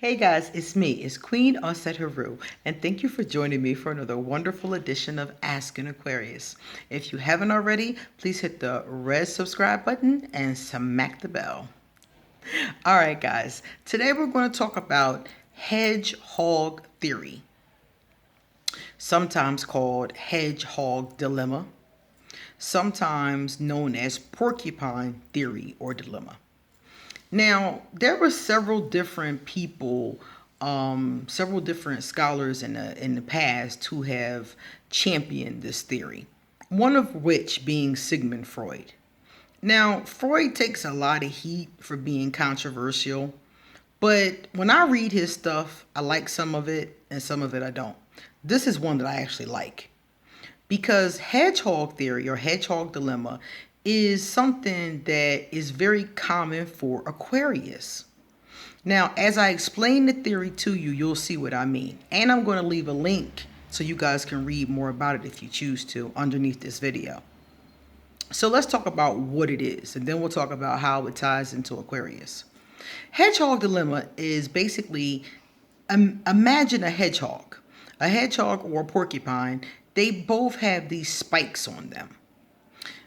Hey guys, it's me, it's Queen Onset Haru, and thank you for joining me for another wonderful edition of Ask an Aquarius. If you haven't already, please hit the red subscribe button and smack the bell. All right, guys, today we're going to talk about hedgehog theory, sometimes called hedgehog dilemma, sometimes known as porcupine theory or dilemma. Now, there were several different people, several different scholars in the past who have championed this theory, one of which being Sigmund Freud. Now, Freud takes a lot of heat for being controversial, but when I read his stuff, I like some of it and some of it I don't. This is one that I actually like because hedgehog theory or hedgehog dilemma is something that is very common for Aquarius. Now, as I explain the theory to you, you'll see what I mean. And I'm going to leave a link so you guys can read more about it if you choose to underneath this video. So let's talk about what it is, and then we'll talk about how it ties into Aquarius. Hedgehog dilemma is basically imagine a hedgehog. A hedgehog or a porcupine, they both have these spikes on them.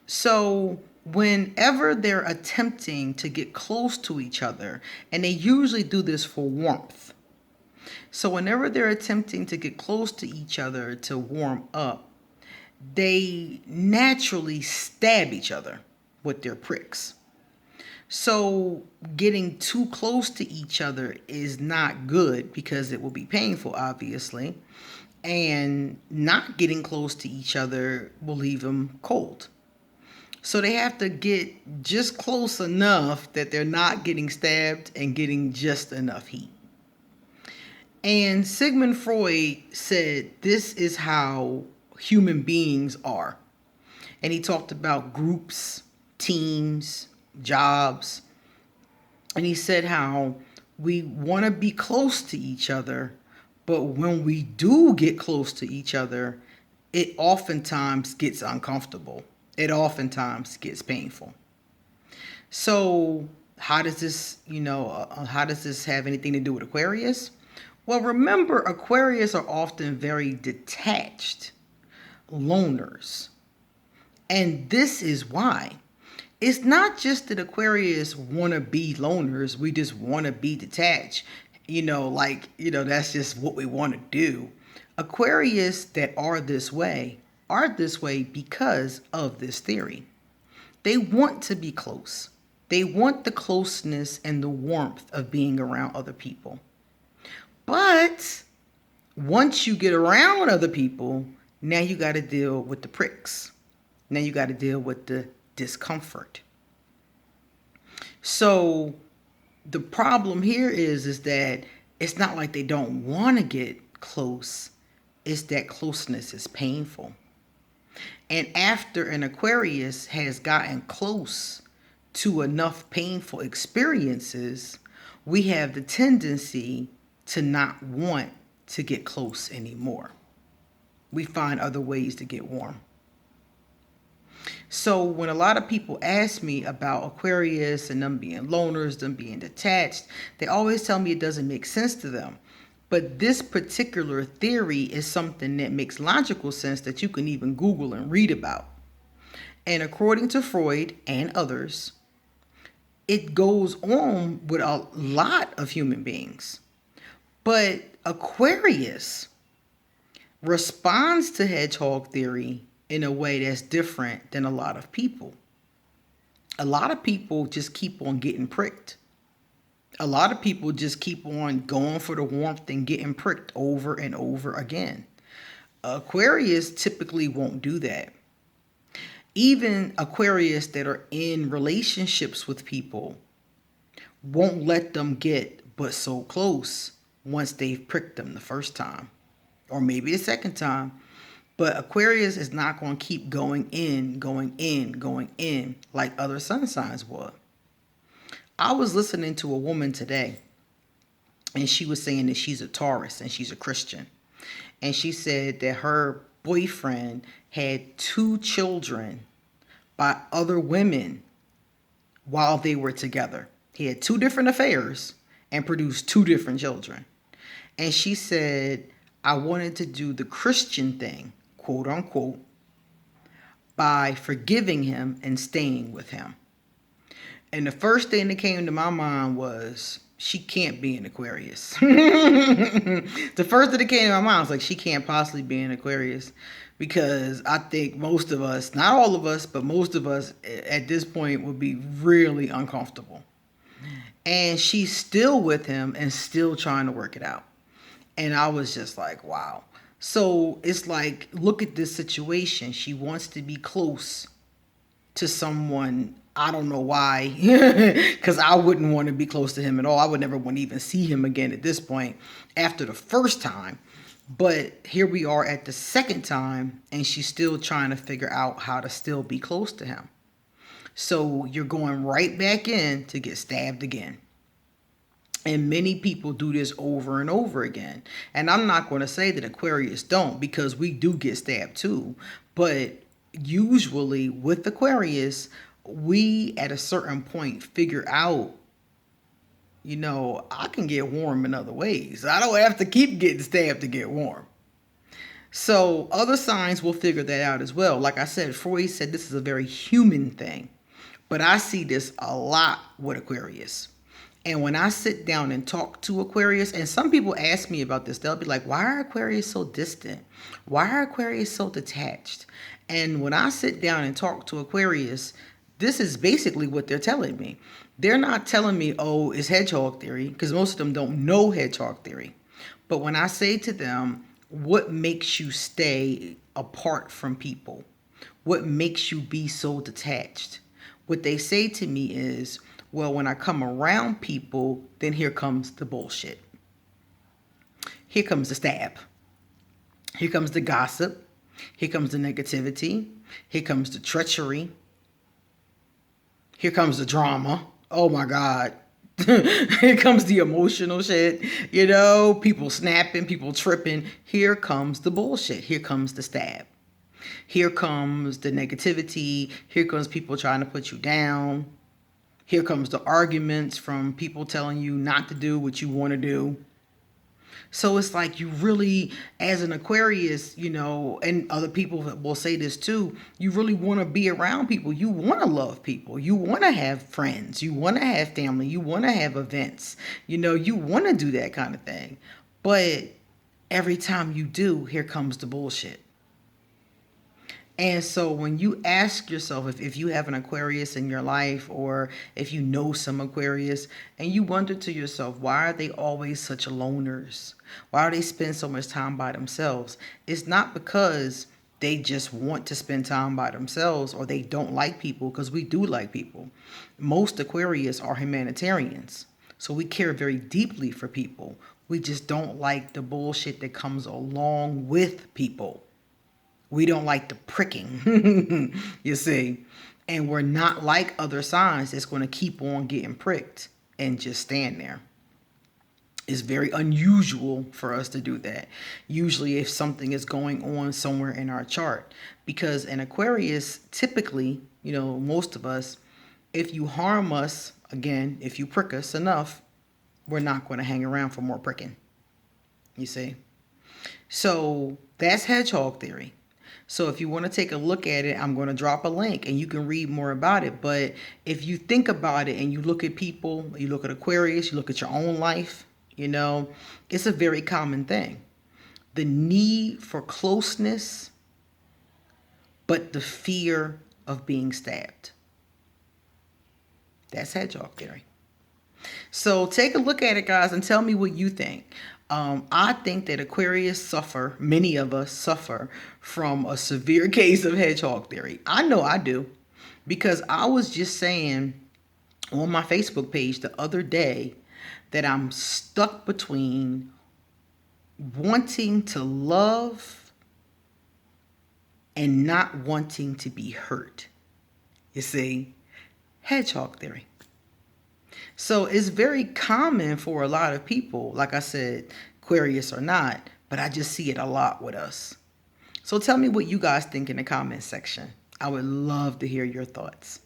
So whenever they're attempting to get close to each other, and they usually do this for warmth. So whenever they're attempting to get close to each other to warm up, they naturally stab each other with their pricks. So getting too close to each other is not good because it will be painful, obviously. And not getting close to each other will leave them cold. So they have to get just close enough that they're not getting stabbed and getting just enough heat. And Sigmund Freud said this is how human beings are. And he talked about groups, teams, jobs. And he said how we want to be close to each other, but when we do get close to each other, it oftentimes gets uncomfortable. It oftentimes gets painful. So how does this, how does this have anything to do with Aquarius? Well, remember, Aquarius are often very detached, loners. And this is why. It's not just that Aquarius want to be loners. We just want to be detached. That's just what we want to do. Aquarius that are this way because of this theory. They want to be close. They want the closeness and the warmth of being around other people. But once you get around other people, now you got to deal with the pricks. Now you got to deal with the discomfort. So the problem here is that it's not like they don't want to get close. It's that closeness is painful. And after an Aquarius has gotten close to enough painful experiences, we have the tendency to not want to get close anymore. We find other ways to get warm. So when a lot of people ask me about Aquarius and them being loners, them being detached, they always tell me it doesn't make sense to them. But this particular theory is something that makes logical sense that you can even Google and read about. And according to Freud and others, it goes on with a lot of human beings. But Aquarius responds to hedgehog theory in a way that's different than a lot of people. A lot of people just keep on getting pricked. A lot of people just keep on going for the warmth and getting pricked over and over again. Aquarius typically won't do that. Even Aquarius that are in relationships with people won't let them get but so close once they've pricked them the first time or maybe the second time. But Aquarius is not going to keep going in like other sun signs would. I was listening to a woman today, and she was saying that she's a Taurus and she's a Christian. And she said that her boyfriend had 2 children by other women while they were together. He had 2 different affairs, and produced two different children. And she said, I wanted to do the Christian thing, quote unquote, by forgiving him and staying with him. And the first thing that came to my mind was, she can't be an Aquarius. The first thing that came to my mind was like, she can't possibly be an Aquarius, because I think most of us, not all of us, but most of us at this point would be really uncomfortable. And she's still with him and still trying to work it out. And I was just like, wow. So it's like, look at this situation. She wants to be close to someone. I don't know why, because I wouldn't want to be close to him at all. I would never want to even see him again at this point after the first time. But here we are at the second time, and she's still trying to figure out how to still be close to him. So you're going right back in to get stabbed again. And many people do this over and over again. And I'm not going to say that Aquarius don't, because we do get stabbed too. But usually with Aquarius, we at a certain point figure out, I can get warm in other ways. I don't have to keep getting stabbed to get warm. So other signs will figure that out as well. Like I said, Freud said this is a very human thing. But I see this a lot with Aquarius. And when I sit down and talk to Aquarius, and some people ask me about this, they'll be like, why are Aquarius so distant? Why are Aquarius so detached? And when I sit down and talk to Aquarius, this is basically what they're telling me. They're not telling me, oh, it's hedgehog theory, because most of them don't know hedgehog theory. But when I say to them, what makes you stay apart from people? What makes you be so detached? What they say to me is, well, when I come around people, then here comes the bullshit. Here comes the stab. Here comes the gossip. Here comes the negativity. Here comes the treachery. Here comes the drama. Oh my God. Here comes the emotional shit. People snapping, people tripping. Here comes the bullshit. Here comes the stab. Here comes the negativity. Here comes people trying to put you down. Here comes the arguments from people telling you not to do what you want to do. So it's like, you really, as an Aquarius, and other people will say this too, you really want to be around people. You want to love people. You want to have friends. You want to have family. You want to have events. You want to do that kind of thing. But every time you do, here comes the bullshit. And so when you ask yourself if you have an Aquarius in your life, or if you know some Aquarius, and you wonder to yourself, why are they always such loners? Why do they spend so much time by themselves? It's not because they just want to spend time by themselves or they don't like people, because we do like people. Most Aquarius are humanitarians. So we care very deeply for people. We just don't like the bullshit that comes along with people. We don't like the pricking, you see. And we're not like other signs that's going to keep on getting pricked and just stand there. It's very unusual for us to do that. Usually if something is going on somewhere in our chart. Because in Aquarius, typically, most of us, if you harm us, again, if you prick us enough, we're not going to hang around for more pricking. You see? So that's hedgehog theory. So if you want to take a look at it, I'm going to drop a link and you can read more about it. But if you think about it and you look at people, you look at Aquarius, you look at your own life, it's a very common thing. The need for closeness, but the fear of being stabbed. That's hedgehog theory. So take a look at it, guys, and tell me what you think. I think that Aquarius many of us suffer from a severe case of hedgehog theory. I know I do, because I was just saying on my Facebook page the other day that I'm stuck between wanting to love and not wanting to be hurt. You see, hedgehog theory. So it's very common for a lot of people, like I said, Aquarius or not, but I just see it a lot with us. So tell me what you guys think in the comment section. I would love to hear your thoughts.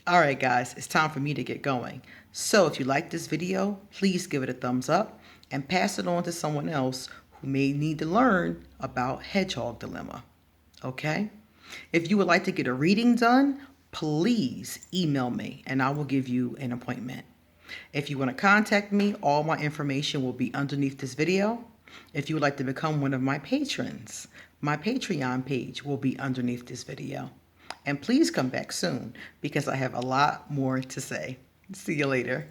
All right, guys, it's time for me to get going. So if you like this video, please give it a thumbs up and pass it on to someone else who may need to learn about hedgehog dilemma. Okay? If you would like to get a reading done, please email me and I will give you an appointment. If you want to contact me, all my information will be underneath this video. If you would like to become one of my patrons, my Patreon page will be underneath this video. And please come back soon because I have a lot more to say. See you later.